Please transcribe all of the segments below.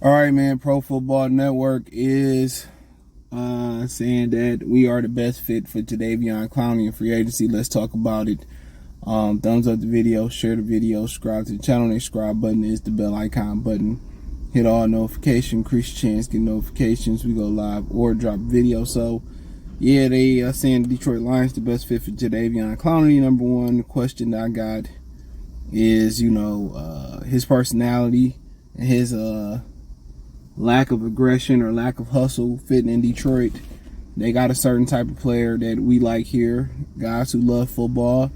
All right, man. Pro Football Network is saying that we are the best fit for Jadeveon Clowney in free agency. Let's talk about it. Thumbs up the video, share the video, subscribe to the channel. The subscribe button is the bell icon button. Hit all notifications, increase your chance, get notifications. We go live or drop video. So, yeah, they saying Detroit Lions the best fit for Jadeveon Clowney. Number one question that I got is, his personality and his lack of aggression or lack of hustle fitting in Detroit. They got a certain type of player that we like here, guys who love football.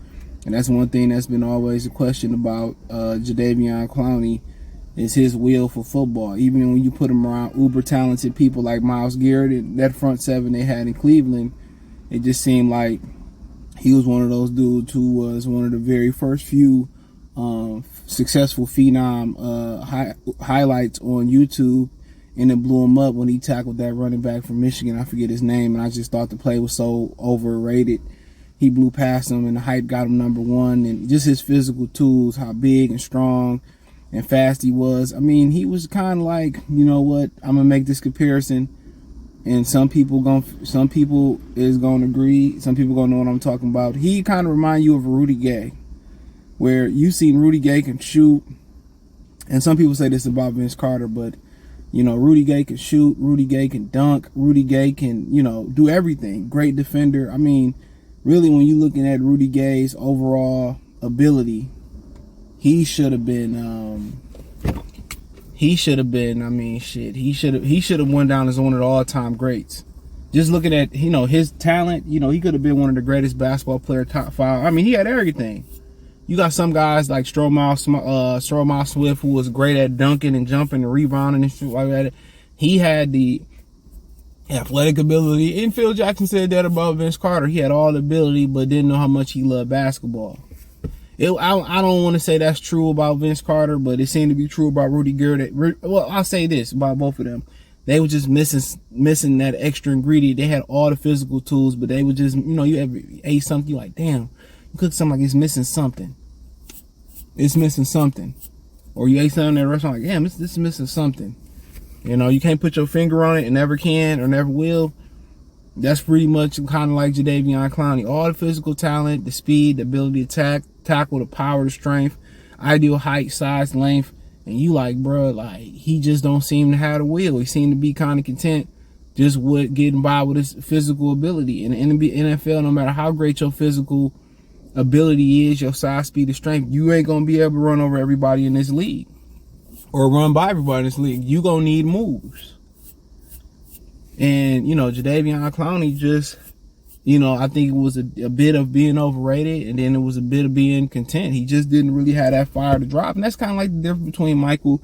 And that's one thing that's been always a question about Jadeveon Clowney is his will for football. Even when you put him around uber talented people like Myles Garrett and that front seven they had in Cleveland, it just seemed like he was one of those dudes who was one of the very first few successful phenom highlights on YouTube, and it blew him up when he tackled that running back from Michigan. I forget his name, and I just thought the play was so overrated. He blew past him, and the hype got him number one. And just his physical tools, how big and strong and fast he was. I mean, he was kind of like, you know what? I'm gonna make this comparison, and some people is gonna agree. Some people gonna know what I'm talking about. He kind of remind you of Rudy Gay, where you seen Rudy Gay can shoot, and some people say this about Vince Carter, but Rudy Gay can shoot, Rudy Gay can dunk, Rudy Gay can, do everything. Great defender. I mean, really, when you're looking at Rudy Gay's overall ability, he should have been he should have went down as one of the all-time greats. Just looking at, his talent, he could have been one of the greatest basketball player, top five. I mean, he had everything. You got some guys like Stromile Swift, who was great at dunking and jumping and rebounding and shit like that. He had the athletic ability. And Phil Jackson said that about Vince Carter. He had all the ability, but didn't know how much he loved basketball. I don't want to say that's true about Vince Carter, but it seemed to be true about Rudy Garrett. Well, I'll say this about both of them. They were just missing that extra ingredient. They had all the physical tools, but they were just, you ever ate something, you're like, damn, cook something like it's missing something. It's missing something. Or you ate something at a restaurant like, damn, this is missing something. You can't put your finger on it and never can or never will. That's pretty much kind of like Jadeveon Clowney. All the physical talent, the speed, the ability to tackle, the power, the strength, ideal height, size, length. And you like, bro, like, he just don't seem to have the will. He seemed to be kind of content just with getting by with his physical ability. And in the NFL, no matter how great your physical ability is, your size, speed, and strength, you ain't gonna be able to run over everybody in this league or run by everybody in this league. You gonna need moves. And Jadeveon Clowney just, I think it was a bit of being overrated, and then it was a bit of being content. He just didn't really have that fire to drop. And that's kind of like the difference between Michael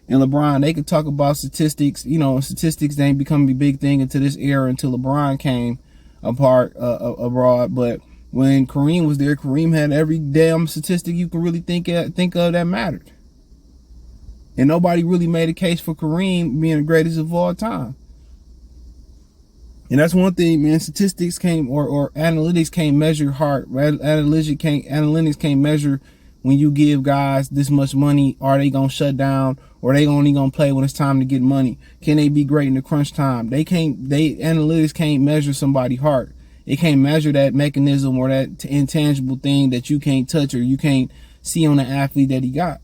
and LeBron. They could talk about statistics. Statistics ain't become a big thing until this era, until LeBron came abroad. But when Kareem was there, Kareem had every damn statistic you can really think of that mattered. And nobody really made a case for Kareem being the greatest of all time. And that's one thing, man. Statistics can't, or analytics can't measure heart. Analytics can't measure when you give guys this much money. Are they gonna shut down, or they only gonna play when it's time to get money? Can they be great in the crunch time? Analytics can't measure somebody's heart. It can't measure that mechanism or that intangible thing that you can't touch or you can't see on the athlete that he got.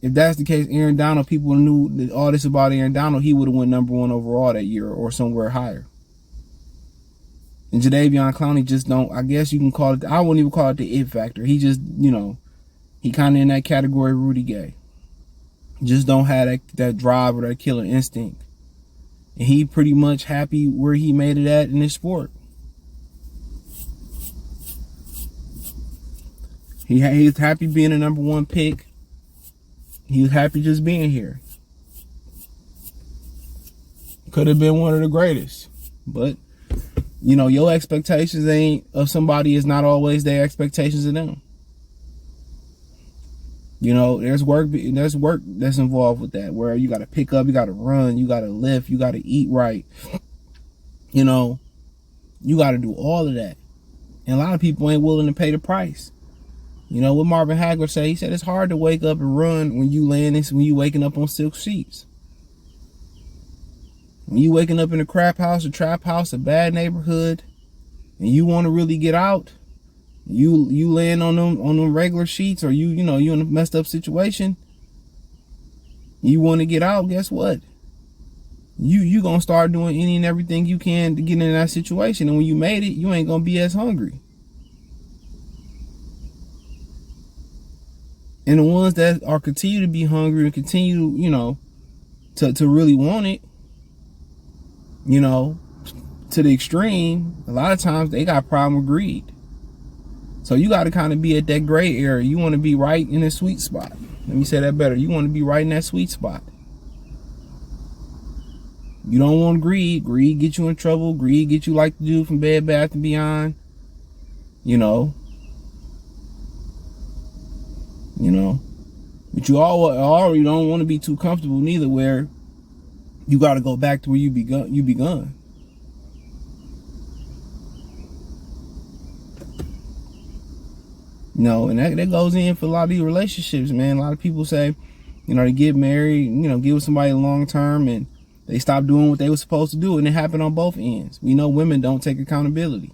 If that's the case, Aaron Donald, people knew all this about Aaron Donald, he would have went number one overall that year or somewhere higher. And Jadeveon Clowney just don't, I guess you can call it, I wouldn't even call it the it factor. He just, he kind of in that category of Rudy Gay. Just don't have that drive or that killer instinct. And he pretty much happy where he made it at in this sport. He was happy being a number one pick. He was happy just being here. Could have been one of the greatest. But, your expectations of somebody is not always their expectations of them. There's work that's involved with that, where you got to pick up, you got to run, you got to lift, you got to eat right. You got to do all of that. And a lot of people ain't willing to pay the price. What Marvin Hagler said, he said it's hard to wake up and run when you waking up on silk sheets. When you waking up in a crap house, a trap house, a bad neighborhood, and you want to really get out, you laying on them regular sheets, or you in a messed up situation, you want to get out, guess what? You gonna start doing any and everything you can to get in that situation, and when you made it, you ain't gonna be as hungry. And the ones that are continue to be hungry and continue, to really want it, to the extreme, a lot of times they got a problem with greed. So you got to kind of be at that gray area. You want to be right in a sweet spot. Let me say that better. You want to be right in that sweet spot. You don't want greed. Greed gets you in trouble. Greed gets you like the dude from Bed Bath & Beyond. But you already don't want to be too comfortable neither, where you got to go back to where you begun. And that goes in for a lot of these relationships, man. A lot of people say, they get married, get with somebody long term, and they stop doing what they were supposed to do, and it happened on both ends. We know women don't take accountability.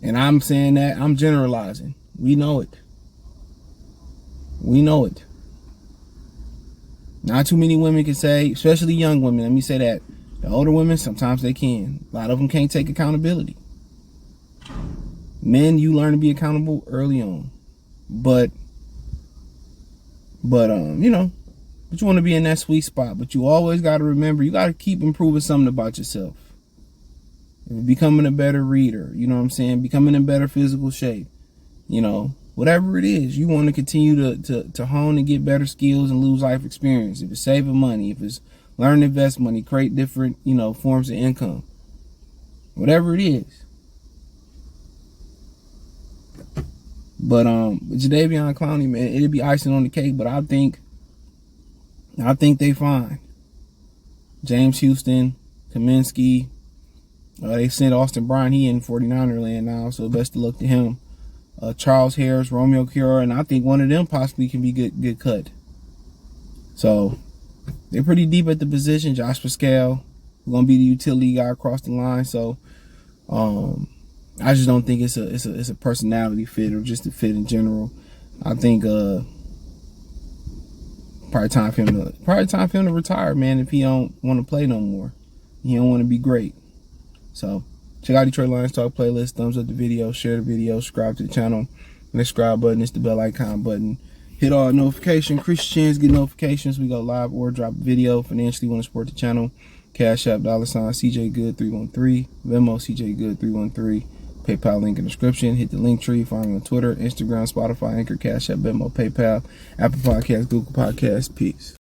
And I'm saying that, I'm generalizing. We know it. Not too many women can say, especially young women, let me say that. The older women, sometimes they can. A lot of them can't take accountability. Men, you learn to be accountable early on. But you want to be in that sweet spot. But you always got to remember, you got to keep improving something about yourself. Becoming a better reader, becoming in better physical shape, whatever it is, you want to continue to hone and get better skills and lose life experience. If it's saving money, if it's learn to invest money, create different, forms of income, whatever it is. But Jadeveon Clowney, man, it'd be icing on the cake. But I think they fine. James Houston, Kaminsky, they sent Austin Bryant. He in 49er land now, so best of luck to him. Charles Harris, Romeo Cura, and I think one of them possibly can be good cut. So they're pretty deep at the position. Josh Pascal, going to be the utility guy across the line. So I just don't think it's a personality fit or just a fit in general. I think probably time for him to retire, man. If he don't want to play no more, he don't want to be great. So check out Detroit Lions Talk playlist. Thumbs up the video, share the video, subscribe to the channel. And the subscribe button is the bell icon button. Hit all notifications. Increase your chance, get notifications. We go live or drop a video. Financially want to support the channel. Cash App, $ CJ Good 313. Venmo CJ Good 313. PayPal link in the description. Hit the link tree. Find me on Twitter, Instagram, Spotify, Anchor, Cash App, Venmo, PayPal, Apple Podcasts, Google Podcasts. Peace.